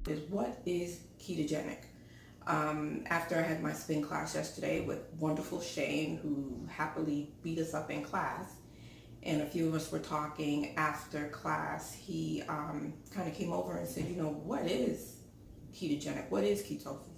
Is what is ketogenic? After I had my spin class yesterday with wonderful Shane, who happily beat us up in class, and a few of us were talking after class, he kind of came over and said, what is ketogenic? What is ketosis?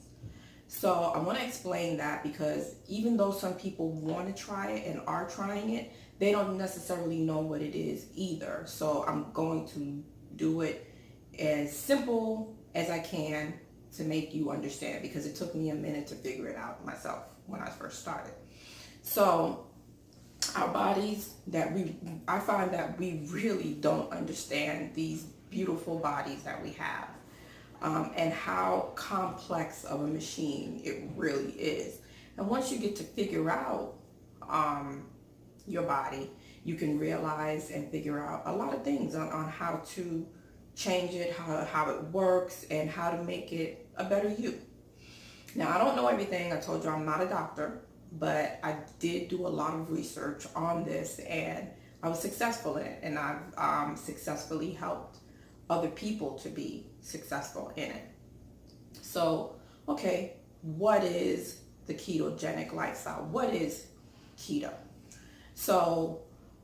So I want to explain that because even though some people want to try it and are trying it, they don't necessarily know what it is either. So I'm going to do it as simple as I can to make you understand, because it took me a minute to figure it out myself when I first started. So our bodies I find that we really don't understand these beautiful bodies that we have, and how complex of a machine it really is. And once you get to figure out your body, you can realize and figure out a lot of things on how to change it, how it works, and how to make it a better you. Now, I don't know everything. I told you I'm not a doctor, but I did do a lot of research on this, and I was successful in it, and I've successfully helped other people to be successful in it. So, okay, what is the ketogenic lifestyle? What is keto? So,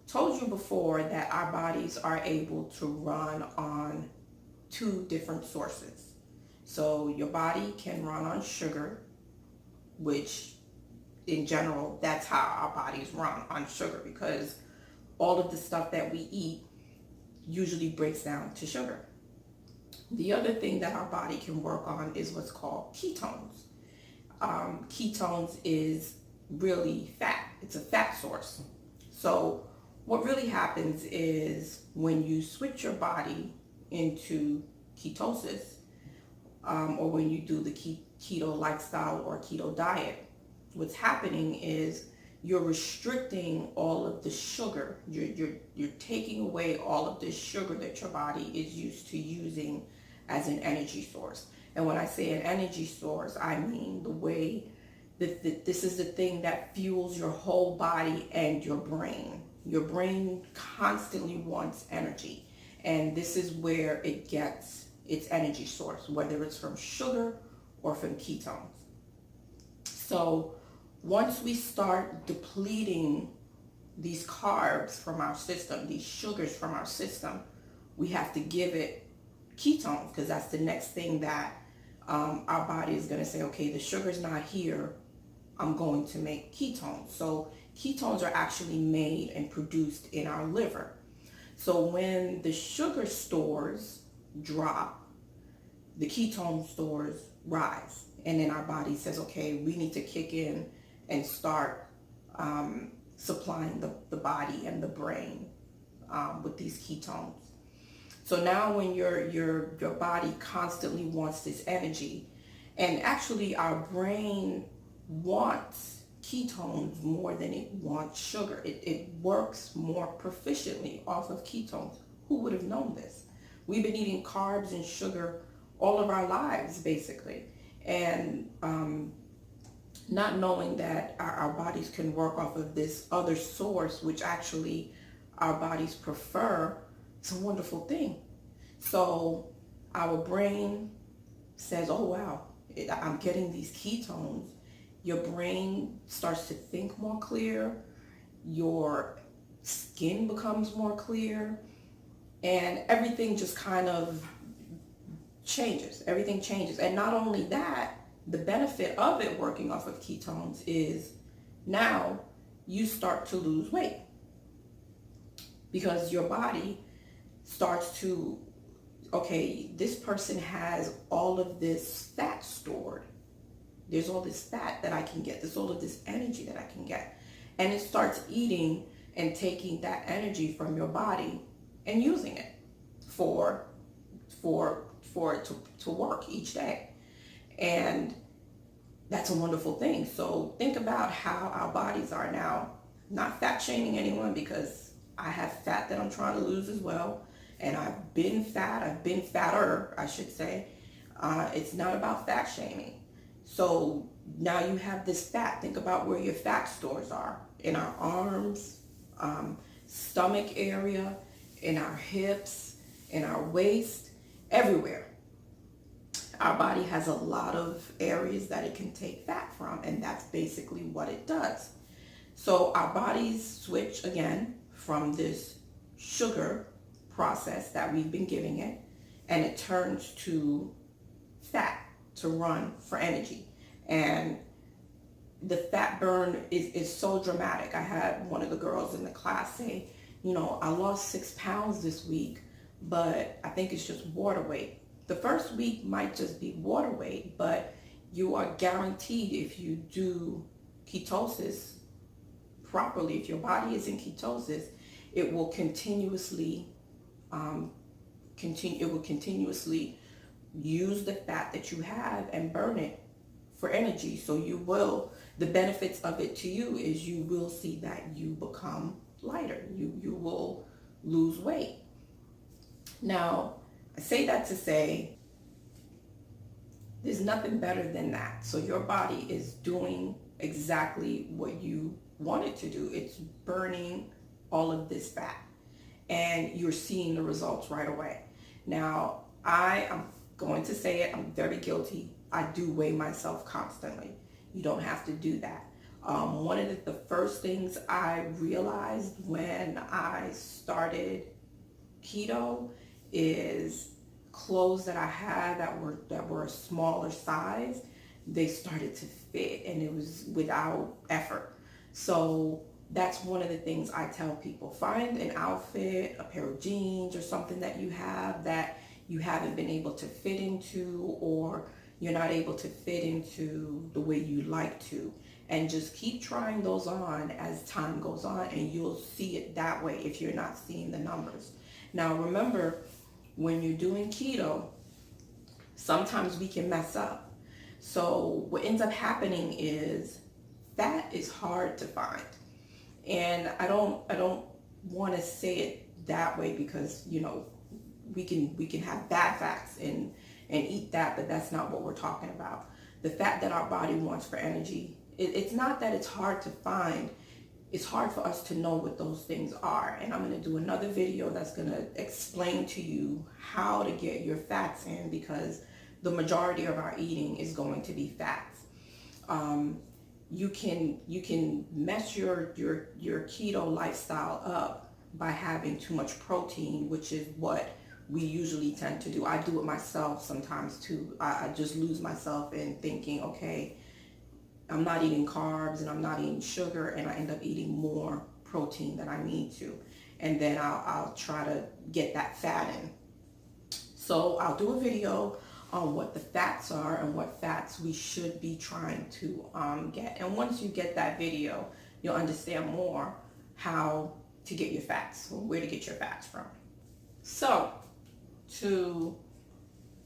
told you before that our bodies are able to run on two different sources. So your body can run on sugar, which in general, that's how our bodies run, on sugar, because all of the stuff that we eat usually breaks down to sugar. The other thing that our body can work on is what's called ketones. Ketones is really fat. It's a fat source. So what really happens is when you switch your body into ketosis, or when you do the keto lifestyle or keto diet, what's happening is you're restricting all of the sugar. You're taking away all of the sugar that your body is used to using as an energy source. And when I say an energy source, I mean the way that this is the thing that fuels your whole body and your brain. Your brain constantly wants energy, and this is where it gets its energy source, whether it's from sugar or from ketones. So once we start depleting these carbs from our system, these sugars from our system, we have to give it ketones, because that's the next thing that our body is going to say, okay, the sugar's not here, I'm going to make ketones. So ketones are actually made and produced in our liver. So when the sugar stores drop, the ketone stores rise. And then our body says, okay, we need to kick in and start supplying the body and the brain with these ketones. So now when your body constantly wants this energy, and actually our brain wants ketones more than it wants sugar. It works more proficiently off of ketones. Who would have known this? We've been eating carbs and sugar all of our lives, basically. And not knowing that our bodies can work off of this other source, which actually our bodies prefer, it's a wonderful thing. So our brain says, oh wow, I'm getting these ketones. Your brain starts to think more clear, your skin becomes more clear, and everything just kind of changes. Everything changes. And not only that, the benefit of it working off of ketones is now you start to lose weight, because your body starts to, okay, this person has all of this fat stored. There's all this fat that I can get. There's all of this energy that I can get. And it starts eating and taking that energy from your body and using it for it to work each day. And that's a wonderful thing. So think about how our bodies are now. Not fat shaming anyone, because I have fat that I'm trying to lose as well. And I've been fat. I've been fatter, I should say. It's not about fat shaming. So now you have this fat. Think about where your fat stores are. In our arms, stomach area, in our hips, in our waist, everywhere. Our body has a lot of areas that it can take fat from, and that's basically what it does. So our bodies switch again from this sugar process that we've been giving it, and it turns to fat to run for energy. And the fat burn is so dramatic. I had one of the girls in the class say, I lost 6 pounds this week, but I think it's just water weight. The first week might just be water weight, but you are guaranteed, if you do ketosis properly, if your body is in ketosis, it will continuously use the fat that you have and burn it for energy. So the benefits of it to you is you will see that you become lighter. You will lose weight. Now, I say that to say there's nothing better than that. So your body is doing exactly what you want it to do. It's burning all of this fat, and you're seeing the results right away. Now, I am going to say it, I'm very guilty. I do weigh myself constantly. You don't have to do that. One of the first things I realized when I started keto is clothes that I had that were a smaller size, they started to fit, and it was without effort. So that's one of the things I tell people. Find an outfit, a pair of jeans or something that you have that you haven't been able to fit into, or you're not able to fit into the way you like to, and just keep trying those on as time goes on, and you'll see it that way if you're not seeing the numbers. Now remember, when you're doing keto, sometimes we can mess up. So what ends up happening is fat is hard to find. And I don't want to say it that way, because we can have bad fats and eat that, but that's not what we're talking about. The fat that our body wants for energy, it's not that it's hard to find. It's hard for us to know what those things are. And I'm going to do another video that's going to explain to you how to get your fats in, because the majority of our eating is going to be fats. You can mess your keto lifestyle up by having too much protein, which is what we usually tend to do. I do it myself sometimes too. I just lose myself in thinking, okay, I'm not eating carbs and I'm not eating sugar, and I end up eating more protein than I need to. And then I'll try to get that fat in. So I'll do a video on what the fats are and what fats we should be trying to get. And once you get that video, you'll understand more how to get your fats, or where to get your fats from. So to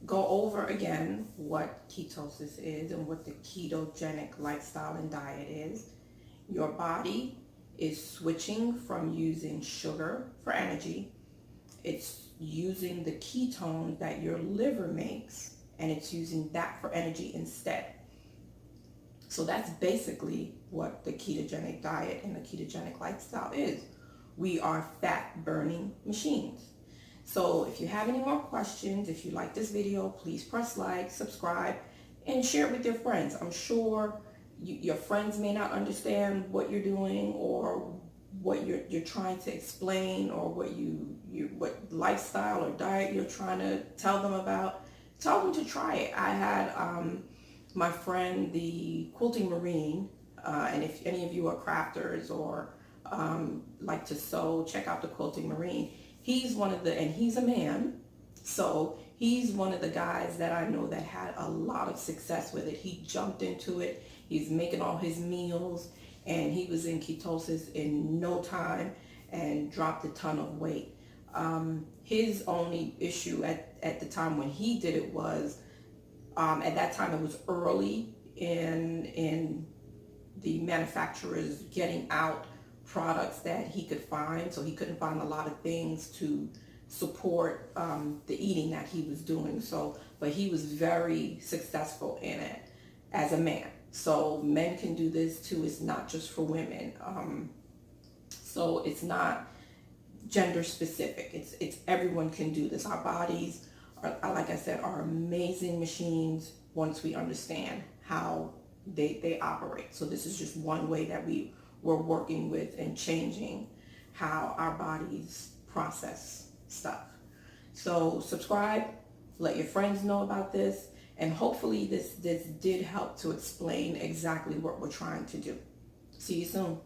go over again what ketosis is and what the ketogenic lifestyle and diet is, your body is switching from using sugar for energy. It's using the ketones that your liver makes, and it's using that for energy instead. So that's basically what the ketogenic diet and the ketogenic lifestyle is. We are fat burning machines. So if you have any more questions, if you like this video, please press like, subscribe, and share it with your friends. I'm sure your friends may not understand what you're doing, or what you're trying to explain, or what lifestyle or diet you're trying to tell them about. Tell them to try it. I had my friend, the Quilting Marine, and if any of you are crafters or like to sew, check out the Quilting Marine. He's he's a man, so he's one of the guys that I know that had a lot of success with it. He jumped into it. He's making all his meals, and he was in ketosis in no time and dropped a ton of weight. His only issue at the time when he did it was, at that time it was early in the manufacturers getting out products that he could find, so he couldn't find a lot of things to support the eating that he was doing. So, but he was very successful in it as a man. So men can do this too. It's not just for women. So it's not gender specific. It's everyone can do this. Our bodies like I said, are amazing machines once we understand how they operate. So this is just one way that we're working with and changing how our bodies process stuff. So subscribe, let your friends know about this, and hopefully this did help to explain exactly what we're trying to do. See you soon.